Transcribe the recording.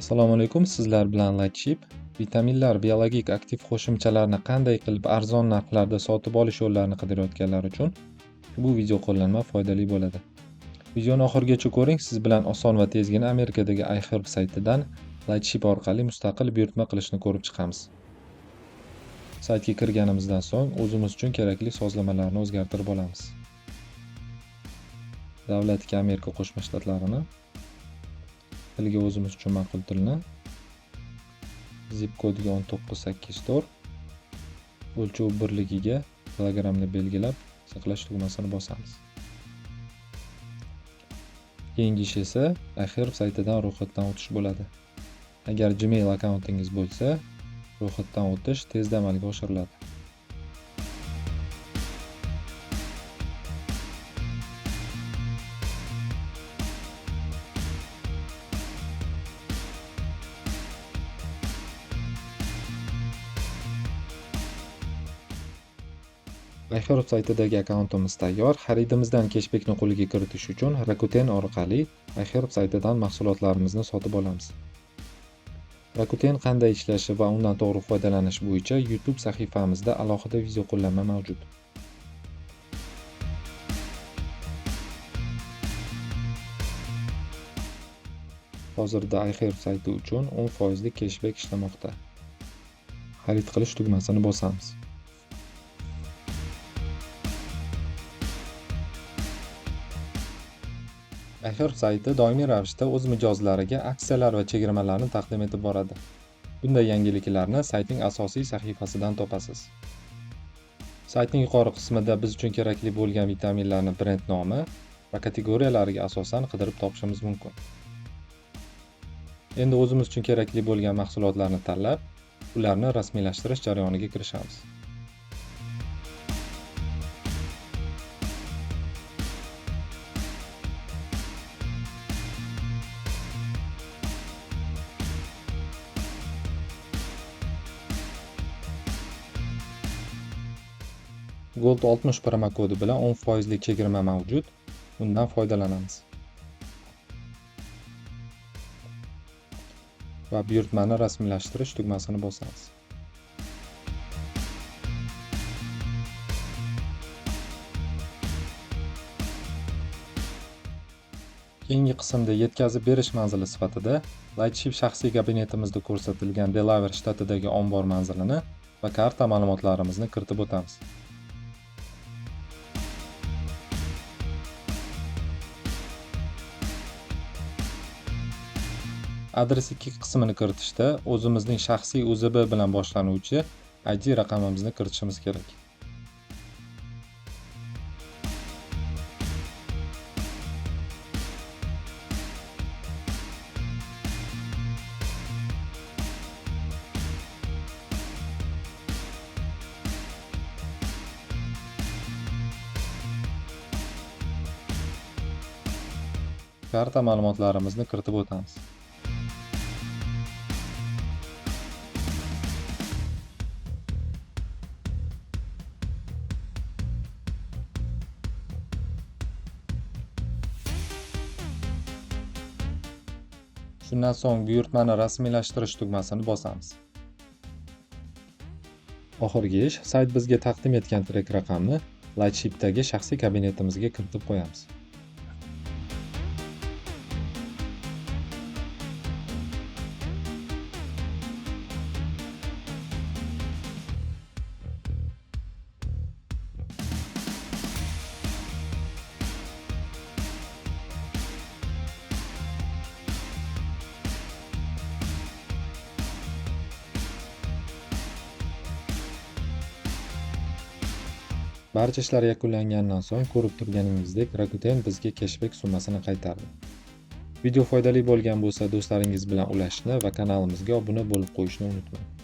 Assalomu alaykum, sizlar bilan Lightship. Vitaminlar, biologik aktiv qo'shimchalarni qanday qilib arzon narxlarda sotib olish yo'llarini qidirayotganlar uchun bu video qo'llanma foydali bo'ladi. Videoni oxirigacha ko'ring, siz bilan oson va tezgina Amerikadagi iHerb saytidan Lightship orqali mustaqil buyurtma qilishni ko'rib chiqamiz. Saytga kirganimizdan so'ng o'zimiz uchun kerakli sozlamalarni o'zgartirib olamiz. Davlatga Amerika Qo'shma Shtatlarini, tilga o'zimiz uchun ma'qul tilni, zip kodiga 19804, o'lchov birligiga kilogrammni belgilab, saqlash tugmasini bosamiz. Keyingi ish esa iHerb saytidan ro'yxatdan o'tish bo'ladi. Agar Gmail akkauntingiz bo'lsa, ro'yxatdan o'tish tezda amalga oshiriladi. iHerb saytidagi akkauntimiz tayyor. Xaridimizdan keshbekni qo'lga kiritish uchun Rakuten orqali iHerb saytidan mahsulotlarimizni sotib olamiz. Rakuten qanday ishlashi va undan to'g'ri foydalanish bo'yicha YouTube sahifamizda alohida video qo'llanma mavjud. Hozirda iHerb sayti uchun 10% keshbek ishlamoqda. Xarid qilish tugmasini bosamiz. iHerb sayti doimiy ravishda o'z mijozlariga aksiyalar va chegirmalarni taqdim etib boradi. Bunday yangiliklarni saytning asosiy sahifasidan topasiz. Saytning yuqori qismida biz uchun kerakli bo'lgan vitaminlarni brend nomi va kategoriyalariga asosan qidirib topishimiz mumkin. Endi o'zimiz uchun kerakli bo'lgan mahsulotlarni tanlab, ularni rasmiylashtirish jarayoniga kirishamiz. Gold 60 promo kodi bilan 10% chegirma mavjud. Undan foydalanamiz. Va buyurtmani rasmiylashtirish tugmasini bosamiz. Keyingi qismda yetkazib berish manzili sifatida Lightship shaxsiy kabinetimizda ko'rsatilgan Delaware shtatidagi ombor manzilini va karta ma'lumotlarimizni kiritib o'tamiz. Adres 2 qismini kiritishda o'zimizning shaxsiy OZB bilan boshlanuvchi ID raqamimizni kiritishimiz kerak. Karta ma'lumotlarimizni kiritib o'tamiz. Shundan so'ng buyurtmani rasmiylashtirish tugmasini bosamiz. Oxirgi ish, sayt bizga taqdim etgan trek raqamni Lightshipdagi shaxsiy kabinetimizga kiritib qo'yamiz. Barcha ishlar yakunlangandan so'ng ko'rib turganingizdek Rakuten bizga keshbek summasini qaytardi. Video foydali bo'lgan bo'lsa, do'stlaringiz bilan ulashishni va kanalimizga obuna bo'lib qo'yishni unutmang.